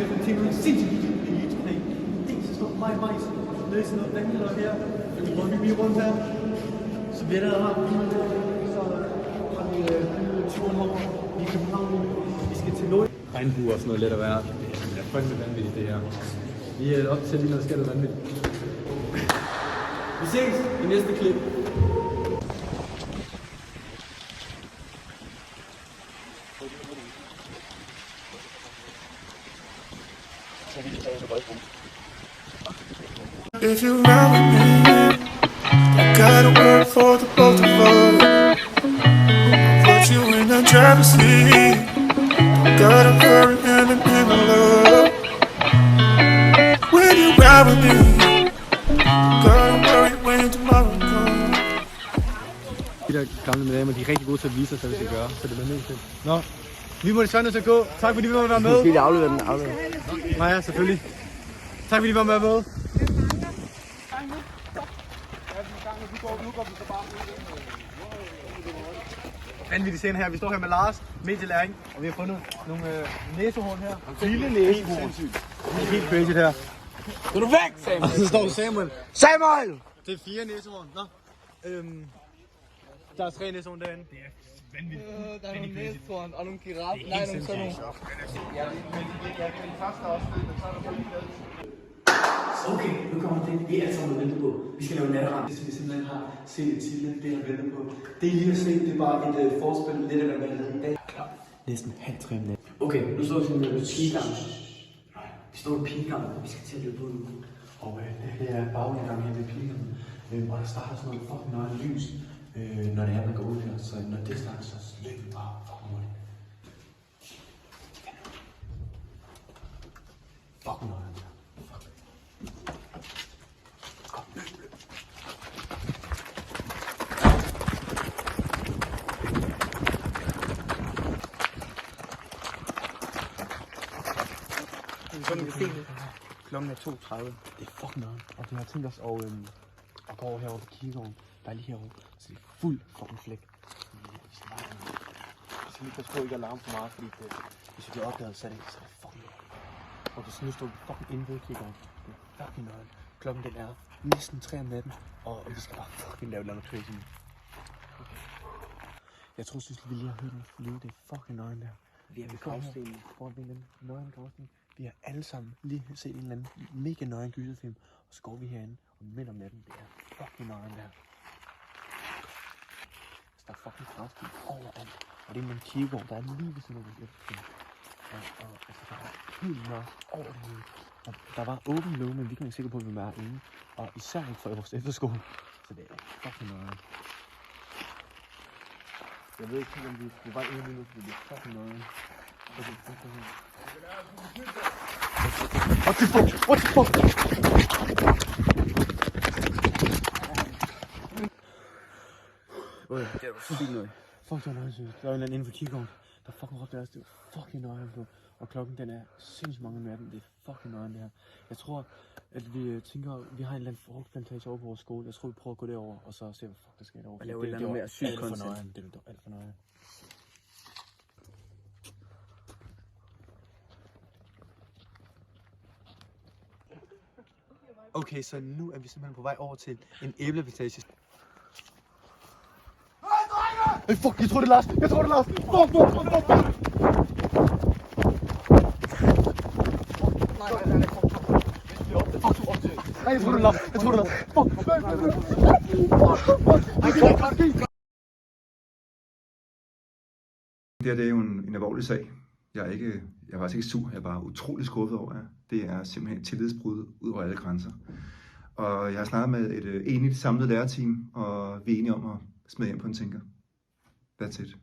efter en time, sindssygt eliteplan. Dels så står mig og Majs, læser noget vandhælder her, og vi prøver lige rundt her. Så bliver der her, så har vi turen over i København. Vi skal til Nord. Regnbuer og sådan noget lidt at være. Det er fucking vanvittigt det her. Vi er op til lige noget skæld vanvittigt. Vi ses i næste klip. If you're around with me, I gotta work for the both of us. Put you in the driver's seat. Gotta hurry and in the love. When you ride with me, gotta worry when tomorrow comes. De der gamle medlemmer, de er rigtig gode til at vise os, hvad vi skal gøre, så det bliver mest fedt. Nå, vi må desværre nødt til at gå. Tak fordi vi var med. Måske lige aflevere den. Nej, ja, selvfølgelig. Tak fordi vi var med. Vanvittig scene her. Vi står her med Lars, medielæring, og vi har fundet nogle næsehorn her. Lille næsehorn. Det er helt crazy her. Gå nu væk, Samuel! Og så står Samuel. Samuel! Det er 4 næsehorn. Nå. Der er 3 næsehorn derinde. Det er vanvittigt. Der er nogle næsehorn og nogle giraffer. Nej, nogle sådan nogle. Okay, nu kommer det, vi alle sammen venter på. Vi skal lave natterand. Det vi simpelthen har set i tidligere, det har ventet på. Det I lige har set, det er bare et forspil, lidt af hvad man havde i dag. Klar. Næsten halv 3 om natten. Okay, nu står vi simpelthen ved pigegangen. Nej, vi står ved pigegangen, og vi skal til at løbe ud nu. Og det er bagindgangen her ved pigegangen. Og der starter sådan noget fucking nøje lys, når det er, man går ud her. Så når det starter, så løber vi bare fucking hurtigt. Fucking nøje. Klokken er 2:30. Det er fucking noget. Og vi har tænkt os at gå over herovre på kirkegården. Der er lige herovre. Så det er fuld fucking flæk. Vi skal lige passe på ikke at larme for meget, fordi hvis vi bliver opdaget, så er det fucking noget. Og så nu står vi fucking inde ved kirkegården. Det er fucking noget. Klokken den er næsten 3 om natten. Og vi skal bare fucking lave noget crazy. Okay. Jeg tror, vi lige har hørt noget flyve. Det er fucking noget der. Vi er ved gravstenen. Foran ved en nøgen gravsten. Vi har alle sammen lige set en eller anden mega nøgen gyserfilm, og så går vi herinde, og midt om natten, det er fucking nøgen der. Så der er fucking gravsten overalt, og det er en kirkegård, der er lige ved sådan noget efterfilm. Og altså, der er helt mørkt over det hele. Og der var åben låge, men vi kan ikke sikker på, at vi var inde, og især ikke for vores efterskole, så det er fucking nøgen. Jeg ved ikke, om vi er på vej ind lige nu, fordi det er fucking nøgen. What the fuck? What the fuck? Det er jo sygt noget. Fuck, det er nøje, synes. Der er en eller anden inden for kirkegården, der fucking råbte os. Det var fucking nøje, bro. Og klokken den er sindssygt mange om natten. Det er fucking nøje, det her. Jeg tror, at vi tænker, vi har en eller anden frugtplantage over på vores skole. Jeg tror, vi prøver at gå derover og så se, hvad fuck der sker derovre. Og lave et eller andet mere sygt content. Det er alt for nøje. Okay, så nu er vi simpelthen på vej over til en æbleplantage. Hey, fuck, jeg tror det er Lars! Fuck! Nej, jeg tror det er Lars! Det her, det er jo en alvorlig sag. Jeg er faktisk ikke sur, jeg er bare utrolig skuffet over jer. Det er simpelthen et tillidsbrud ud over alle grænser. Og jeg har snakket med et enigt samlet lærerteam, og vi er enige om at smide hjem på en tænker. That's it.